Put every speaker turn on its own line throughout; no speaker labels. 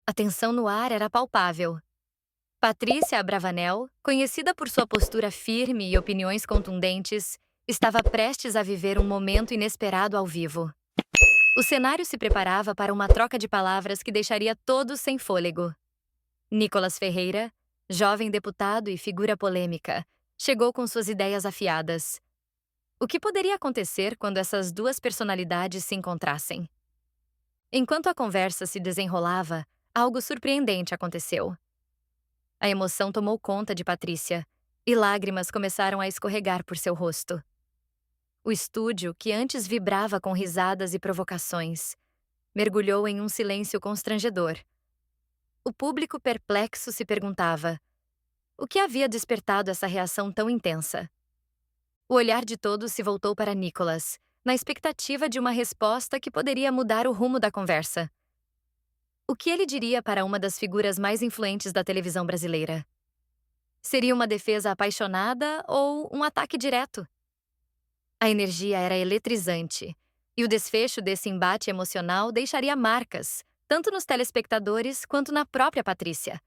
A tensão no ar era palpável. Patrícia Abravanel, conhecida por sua postura firme e opiniões contundentes, estava prestes a viver um momento inesperado ao vivo. O cenário se preparava para uma troca de palavras que deixaria todos sem fôlego. Nicolas Ferreira, jovem deputado e figura polêmica, chegou com suas ideias afiadas. O que poderia acontecer quando essas duas personalidades se encontrassem? Enquanto a conversa se desenrolava, algo surpreendente aconteceu. A emoção tomou conta de Patrícia, e lágrimas começaram a escorregar por seu rosto. O estúdio, que antes vibrava com risadas e provocações, mergulhou em um silêncio constrangedor. O público perplexo se perguntava: o que havia despertado essa reação tão intensa? O olhar de todos se voltou para Nicholas, na expectativa de uma resposta que poderia mudar o rumo da conversa. O que ele diria para uma das figuras mais influentes da televisão brasileira? Seria uma defesa apaixonada ou um ataque direto? A energia era eletrizante, e o desfecho desse embate emocional deixaria marcas, tanto nos telespectadores quanto na própria Patrícia.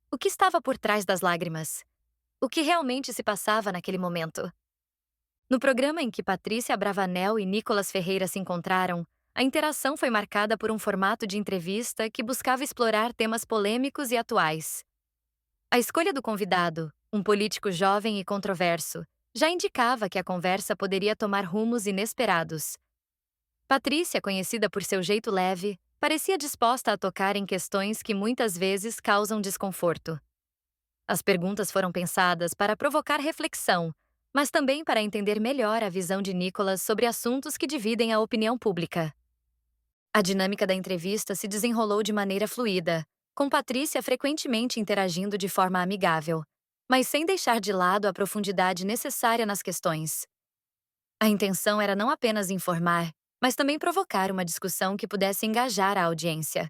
O que estava por trás das lágrimas? O que realmente se passava naquele momento? No programa em que Patrícia Bravanel e Nicolas Ferreira se encontraram, a interação foi marcada por um formato de entrevista que buscava explorar temas polêmicos e atuais. A escolha do convidado, um político jovem e controverso, já indicava que a conversa poderia tomar rumos inesperados. Patrícia, conhecida por seu jeito leve, parecia disposta a tocar em questões que muitas vezes causam desconforto. As perguntas foram pensadas para provocar reflexão, mas também para entender melhor a visão de Nicolas sobre assuntos que dividem a opinião pública. A dinâmica da entrevista se desenrolou de maneira fluida, com Patrícia frequentemente interagindo de forma amigável, mas sem deixar de lado a profundidade necessária nas questões. A intenção era não apenas informar, mas também provocar uma discussão que pudesse engajar a audiência.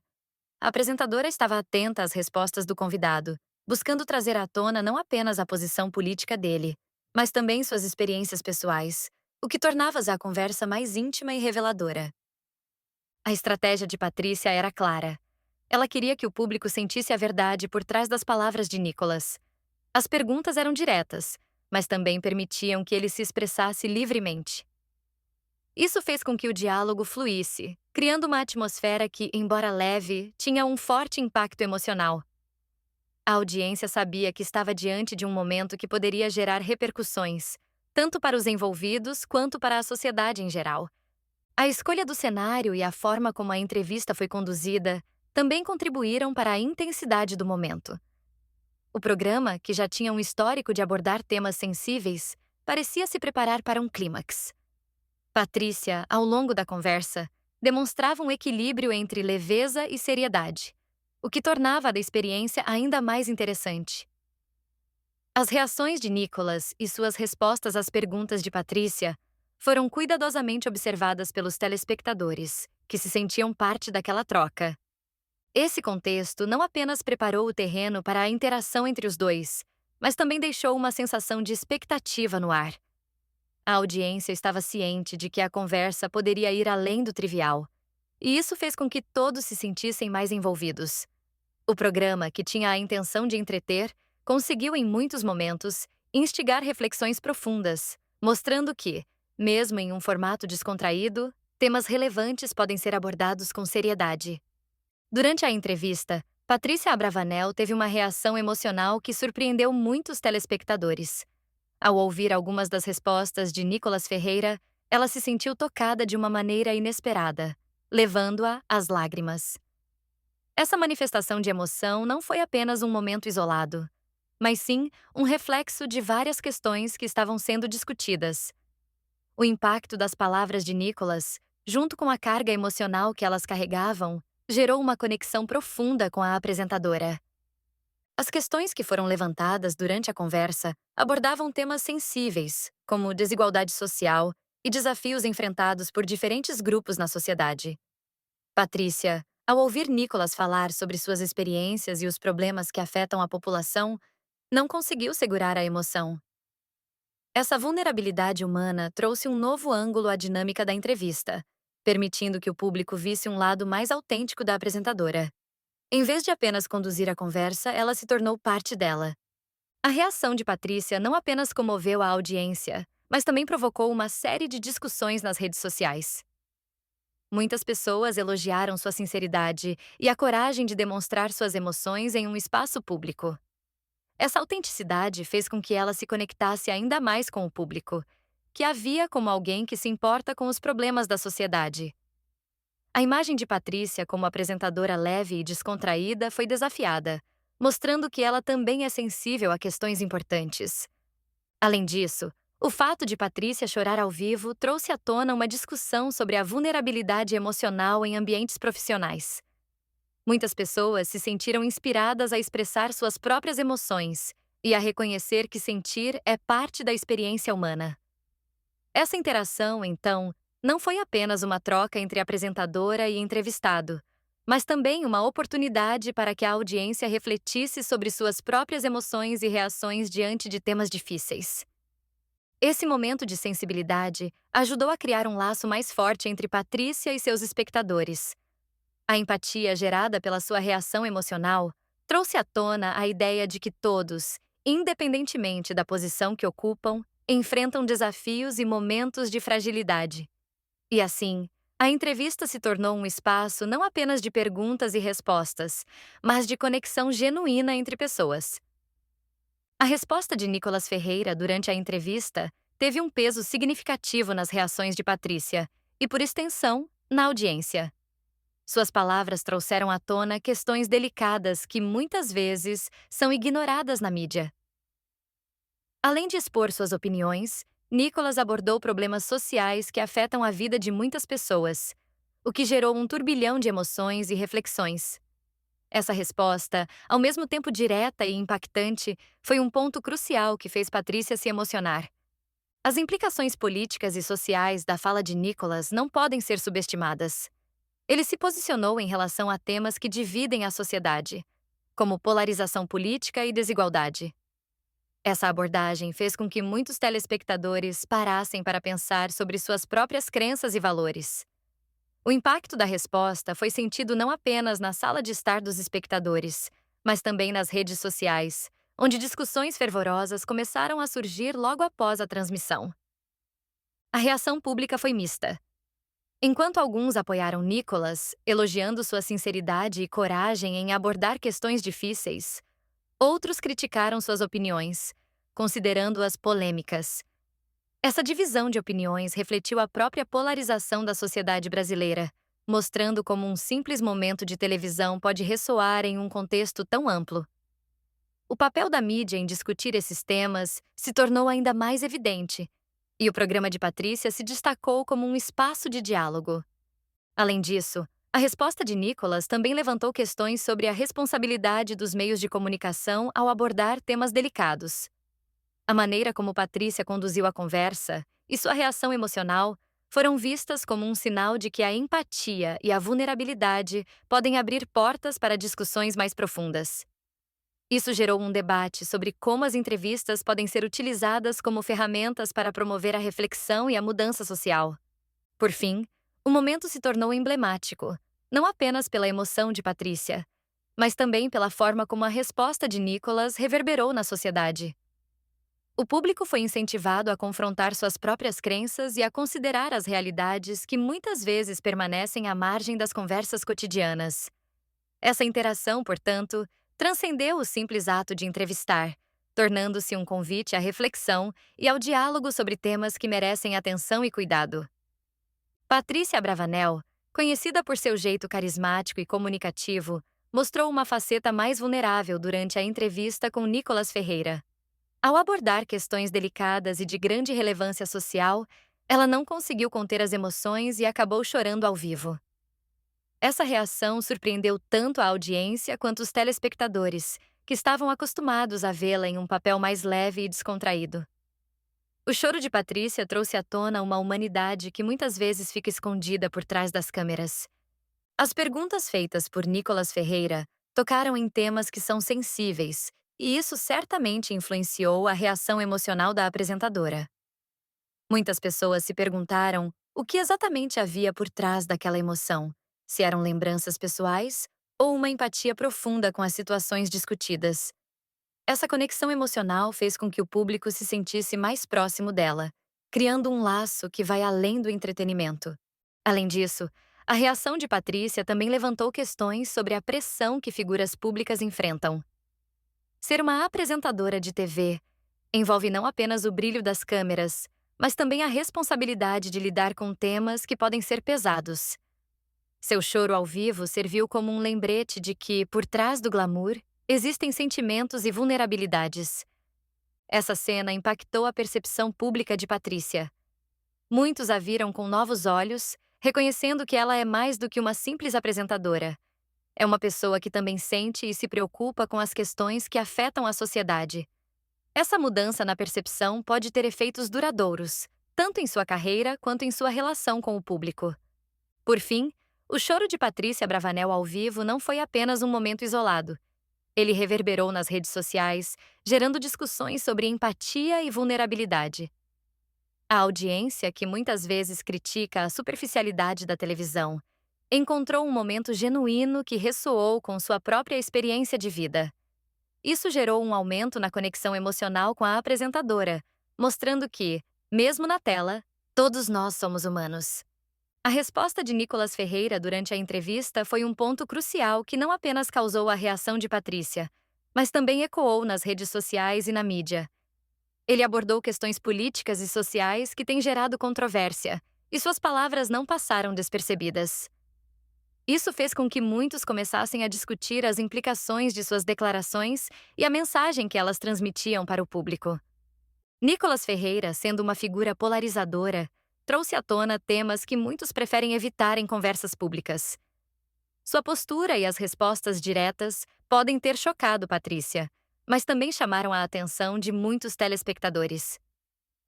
A apresentadora estava atenta às respostas do convidado, buscando trazer à tona não apenas a posição política dele, mas também suas experiências pessoais, o que tornava a conversa mais íntima e reveladora. A estratégia de Patrícia era clara. Ela queria que o público sentisse a verdade por trás das palavras de Nicholas. As perguntas eram diretas, mas também permitiam que ele se expressasse livremente. Isso fez com que o diálogo fluísse, criando uma atmosfera que, embora leve, tinha um forte impacto emocional. A audiência sabia que estava diante de um momento que poderia gerar repercussões, tanto para os envolvidos quanto para a sociedade em geral. A escolha do cenário e a forma como a entrevista foi conduzida também contribuíram para a intensidade do momento. O programa, que já tinha um histórico de abordar temas sensíveis, parecia se preparar para um clímax. Patrícia, ao longo da conversa, demonstrava um equilíbrio entre leveza e seriedade, o que tornava a experiência ainda mais interessante. As reações de Nicholas e suas respostas às perguntas de Patrícia foram cuidadosamente observadas pelos telespectadores, que se sentiam parte daquela troca. Esse contexto não apenas preparou o terreno para a interação entre os dois, mas também deixou uma sensação de expectativa no ar. A audiência estava ciente de que a conversa poderia ir além do trivial, e isso fez com que todos se sentissem mais envolvidos. O programa, que tinha a intenção de entreter, conseguiu em muitos momentos instigar reflexões profundas, mostrando que, mesmo em um formato descontraído, temas relevantes podem ser abordados com seriedade. Durante a entrevista, Patrícia Abravanel teve uma reação emocional que surpreendeu muitos telespectadores. Ao ouvir algumas das respostas de Nicolas Ferreira, ela se sentiu tocada de uma maneira inesperada, levando-a às lágrimas. Essa manifestação de emoção não foi apenas um momento isolado, mas sim um reflexo de várias questões que estavam sendo discutidas. O impacto das palavras de Nicolas, junto com a carga emocional que elas carregavam, gerou uma conexão profunda com a apresentadora. As questões que foram levantadas durante a conversa abordavam temas sensíveis, como desigualdade social e desafios enfrentados por diferentes grupos na sociedade. Patrícia, ao ouvir Nicolas falar sobre suas experiências e os problemas que afetam a população, não conseguiu segurar a emoção. Essa vulnerabilidade humana trouxe um novo ângulo à dinâmica da entrevista, permitindo que o público visse um lado mais autêntico da apresentadora. Em vez de apenas conduzir a conversa, ela se tornou parte dela. A reação de Patrícia não apenas comoveu a audiência, mas também provocou uma série de discussões nas redes sociais. Muitas pessoas elogiaram sua sinceridade e a coragem de demonstrar suas emoções em um espaço público. Essa autenticidade fez com que ela se conectasse ainda mais com o público, que a via como alguém que se importa com os problemas da sociedade. A imagem de Patrícia como apresentadora leve e descontraída foi desafiada, mostrando que ela também é sensível a questões importantes. Além disso, o fato de Patrícia chorar ao vivo trouxe à tona uma discussão sobre a vulnerabilidade emocional em ambientes profissionais. Muitas pessoas se sentiram inspiradas a expressar suas próprias emoções e a reconhecer que sentir é parte da experiência humana. Essa interação, então, não foi apenas uma troca entre apresentadora e entrevistado, mas também uma oportunidade para que a audiência refletisse sobre suas próprias emoções e reações diante de temas difíceis. Esse momento de sensibilidade ajudou a criar um laço mais forte entre Patrícia e seus espectadores. A empatia gerada pela sua reação emocional trouxe à tona a ideia de que todos, independentemente da posição que ocupam, enfrentam desafios e momentos de fragilidade. E assim, a entrevista se tornou um espaço não apenas de perguntas e respostas, mas de conexão genuína entre pessoas. A resposta de Nicolas Ferreira durante a entrevista teve um peso significativo nas reações de Patrícia e, por extensão, na audiência. Suas palavras trouxeram à tona questões delicadas que muitas vezes são ignoradas na mídia. Além de expor suas opiniões, Nicolas abordou problemas sociais que afetam a vida de muitas pessoas, o que gerou um turbilhão de emoções e reflexões. Essa resposta, ao mesmo tempo direta e impactante, foi um ponto crucial que fez Patrícia se emocionar. As implicações políticas e sociais da fala de Nicolas não podem ser subestimadas. Ele se posicionou em relação a temas que dividem a sociedade, como polarização política e desigualdade. Essa abordagem fez com que muitos telespectadores parassem para pensar sobre suas próprias crenças e valores. O impacto da resposta foi sentido não apenas na sala de estar dos espectadores, mas também nas redes sociais, onde discussões fervorosas começaram a surgir logo após a transmissão. A reação pública foi mista. Enquanto alguns apoiaram Nicolas, elogiando sua sinceridade e coragem em abordar questões difíceis, outros criticaram suas opiniões, considerando-as polêmicas. Essa divisão de opiniões refletiu a própria polarização da sociedade brasileira, mostrando como um simples momento de televisão pode ressoar em um contexto tão amplo. O papel da mídia em discutir esses temas se tornou ainda mais evidente, e o programa de Patrícia se destacou como um espaço de diálogo. Além disso, a resposta de Nicolas também levantou questões sobre a responsabilidade dos meios de comunicação ao abordar temas delicados. A maneira como Patrícia conduziu a conversa e sua reação emocional foram vistas como um sinal de que a empatia e a vulnerabilidade podem abrir portas para discussões mais profundas. Isso gerou um debate sobre como as entrevistas podem ser utilizadas como ferramentas para promover a reflexão e a mudança social. Por fim, o momento se tornou emblemático, não apenas pela emoção de Patrícia, mas também pela forma como a resposta de Nicolas reverberou na sociedade. O público foi incentivado a confrontar suas próprias crenças e a considerar as realidades que muitas vezes permanecem à margem das conversas cotidianas. Essa interação, portanto, transcendeu o simples ato de entrevistar, tornando-se um convite à reflexão e ao diálogo sobre temas que merecem atenção e cuidado. Patrícia Abravanel, conhecida por seu jeito carismático e comunicativo, mostrou uma faceta mais vulnerável durante a entrevista com Nicolas Ferreira. Ao abordar questões delicadas e de grande relevância social, ela não conseguiu conter as emoções e acabou chorando ao vivo. Essa reação surpreendeu tanto a audiência quanto os telespectadores, que estavam acostumados a vê-la em um papel mais leve e descontraído. O choro de Patrícia trouxe à tona uma humanidade que muitas vezes fica escondida por trás das câmeras. As perguntas feitas por Nicolas Ferreira tocaram em temas que são sensíveis, e isso certamente influenciou a reação emocional da apresentadora. Muitas pessoas se perguntaram o que exatamente havia por trás daquela emoção, se eram lembranças pessoais ou uma empatia profunda com as situações discutidas. Essa conexão emocional fez com que o público se sentisse mais próximo dela, criando um laço que vai além do entretenimento. Além disso, a reação de Patrícia também levantou questões sobre a pressão que figuras públicas enfrentam. Ser uma apresentadora de TV envolve não apenas o brilho das câmeras, mas também a responsabilidade de lidar com temas que podem ser pesados. Seu choro ao vivo serviu como um lembrete de que, por trás do glamour, existem sentimentos e vulnerabilidades. Essa cena impactou a percepção pública de Patrícia. Muitos a viram com novos olhos, reconhecendo que ela é mais do que uma simples apresentadora. É uma pessoa que também sente e se preocupa com as questões que afetam a sociedade. Essa mudança na percepção pode ter efeitos duradouros, tanto em sua carreira quanto em sua relação com o público. Por fim, o choro de Patrícia Bravanel ao vivo não foi apenas um momento isolado. Ele reverberou nas redes sociais, gerando discussões sobre empatia e vulnerabilidade. A audiência, que muitas vezes critica a superficialidade da televisão, encontrou um momento genuíno que ressoou com sua própria experiência de vida. Isso gerou um aumento na conexão emocional com a apresentadora, mostrando que, mesmo na tela, todos nós somos humanos. A resposta de Nicolas Ferreira durante a entrevista foi um ponto crucial que não apenas causou a reação de Patrícia, mas também ecoou nas redes sociais e na mídia. Ele abordou questões políticas e sociais que têm gerado controvérsia, e suas palavras não passaram despercebidas. Isso fez com que muitos começassem a discutir as implicações de suas declarações e a mensagem que elas transmitiam para o público. Nicolas Ferreira, sendo uma figura polarizadora, trouxe à tona temas que muitos preferem evitar em conversas públicas. Sua postura e as respostas diretas podem ter chocado Patrícia, mas também chamaram a atenção de muitos telespectadores.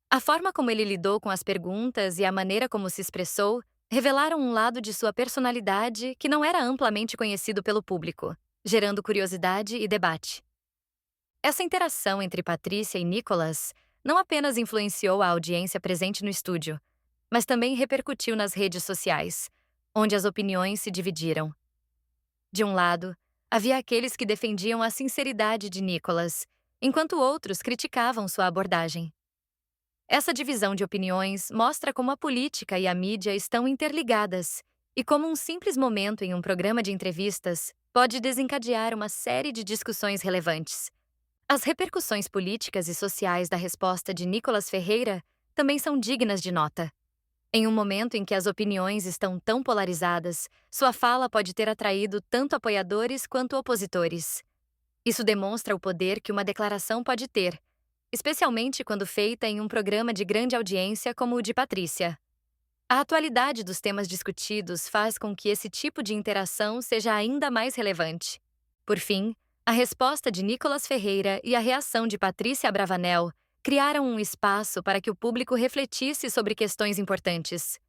A forma como ele lidou com as perguntas e a maneira como se expressou revelaram um lado de sua personalidade que não era amplamente conhecido pelo público, gerando curiosidade e debate. Essa interação entre Patrícia e Nicolas não apenas influenciou a audiência presente no estúdio, mas também repercutiu nas redes sociais, onde as opiniões se dividiram. De um lado, havia aqueles que defendiam a sinceridade de Nicolas, enquanto outros criticavam sua abordagem. Essa divisão de opiniões mostra como a política e a mídia estão interligadas e como um simples momento em um programa de entrevistas pode desencadear uma série de discussões relevantes. As repercussões políticas e sociais da resposta de Nicolas Ferreira também são dignas de nota. Em um momento em que as opiniões estão tão polarizadas, sua fala pode ter atraído tanto apoiadores quanto opositores. Isso demonstra o poder que uma declaração pode ter, especialmente quando feita em um programa de grande audiência como o de Patrícia. A atualidade dos temas discutidos faz com que esse tipo de interação seja ainda mais relevante. Por fim, a resposta de Nicolas Ferreira e a reação de Patrícia Bravanel criaram um espaço para que o público refletisse sobre questões importantes.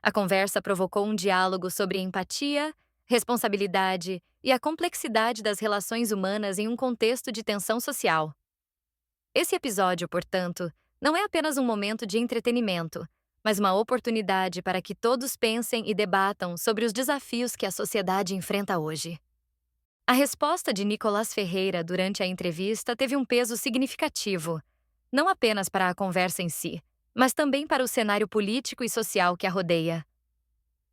A conversa provocou um diálogo sobre empatia, responsabilidade e a complexidade das relações humanas em um contexto de tensão social. Esse episódio, portanto, não é apenas um momento de entretenimento, mas uma oportunidade para que todos pensem e debatam sobre os desafios que a sociedade enfrenta hoje. A resposta de Nicolas Ferreira durante a entrevista teve um peso significativo, não apenas para a conversa em si, mas também para o cenário político e social que a rodeia.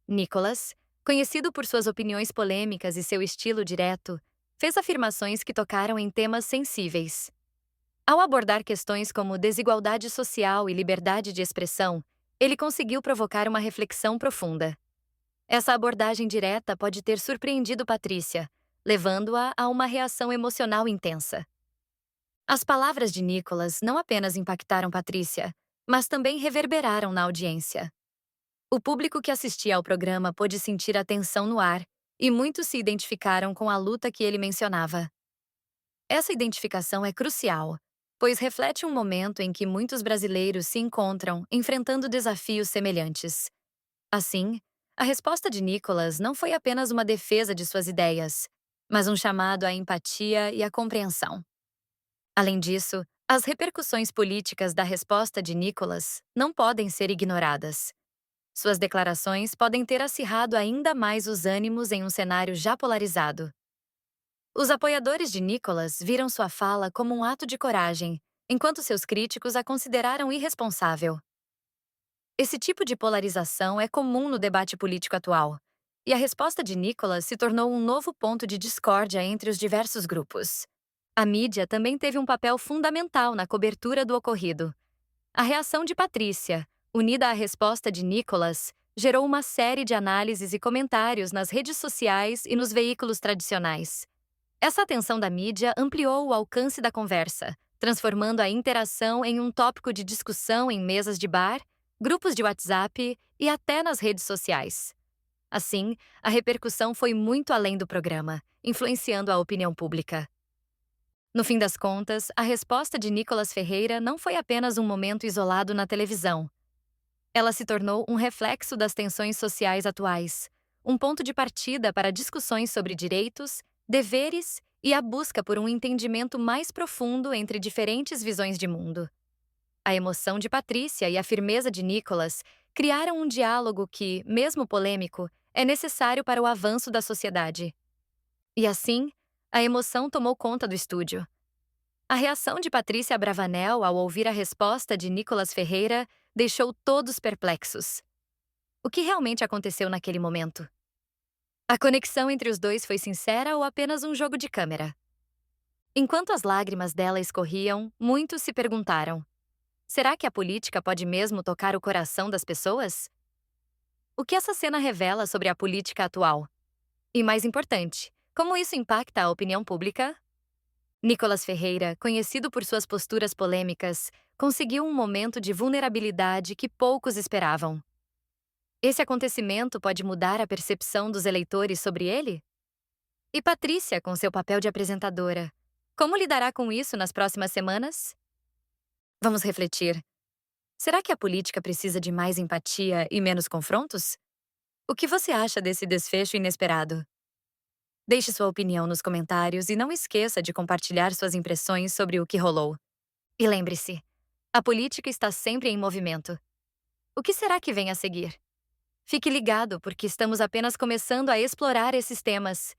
Nicolas, conhecido por suas opiniões polêmicas e seu estilo direto, fez afirmações que tocaram em temas sensíveis. Ao abordar questões como desigualdade social e liberdade de expressão, ele conseguiu provocar uma reflexão profunda. Essa abordagem direta pode ter surpreendido Patrícia, levando-a a uma reação emocional intensa. As palavras de Nicolas não apenas impactaram Patrícia, mas também reverberaram na audiência. O público que assistia ao programa pôde sentir a tensão no ar, e muitos se identificaram com a luta que ele mencionava. Essa identificação é crucial, pois reflete um momento em que muitos brasileiros se encontram enfrentando desafios semelhantes. Assim, a resposta de Nicolas não foi apenas uma defesa de suas ideias, mas um chamado à empatia e à compreensão. Além disso, as repercussões políticas da resposta de Nicolas não podem ser ignoradas. Suas declarações podem ter acirrado ainda mais os ânimos em um cenário já polarizado. Os apoiadores de Nicholas viram sua fala como um ato de coragem, enquanto seus críticos a consideraram irresponsável. Esse tipo de polarização é comum no debate político atual, e a resposta de Nicholas se tornou um novo ponto de discórdia entre os diversos grupos. A mídia também teve um papel fundamental na cobertura do ocorrido. A reação de Patrícia, unida à resposta de Nicholas, gerou uma série de análises e comentários nas redes sociais e nos veículos tradicionais. Essa atenção da mídia ampliou o alcance da conversa, transformando a interação em um tópico de discussão em mesas de bar, grupos de WhatsApp e até nas redes sociais. Assim, a repercussão foi muito além do programa, influenciando a opinião pública. No fim das contas, a resposta de Nicholas Ferreira não foi apenas um momento isolado na televisão. Ela se tornou um reflexo das tensões sociais atuais, um ponto de partida para discussões sobre direitos, deveres e a busca por um entendimento mais profundo entre diferentes visões de mundo. A emoção de Patrícia e a firmeza de Nicholas criaram um diálogo que, mesmo polêmico, é necessário para o avanço da sociedade. E assim, a emoção tomou conta do estúdio. A reação de Patrícia Abravanel ao ouvir a resposta de Nicholas Ferreira deixou todos perplexos. O que realmente aconteceu naquele momento? A conexão entre os dois foi sincera ou apenas um jogo de câmera? Enquanto as lágrimas dela escorriam, muitos se perguntaram: será que a política pode mesmo tocar o coração das pessoas? O que essa cena revela sobre a política atual? E mais importante, como isso impacta a opinião pública? Nicholas Ferreira, conhecido por suas posturas polêmicas, conseguiu um momento de vulnerabilidade que poucos esperavam. Esse acontecimento pode mudar a percepção dos eleitores sobre ele? E Patrícia, com seu papel de apresentadora, como lidará com isso nas próximas semanas? Vamos refletir. Será que a política precisa de mais empatia e menos confrontos? O que você acha desse desfecho inesperado? Deixe sua opinião nos comentários e não esqueça de compartilhar suas impressões sobre o que rolou. E lembre-se, a política está sempre em movimento. O que será que vem a seguir? Fique ligado, porque estamos apenas começando a explorar esses temas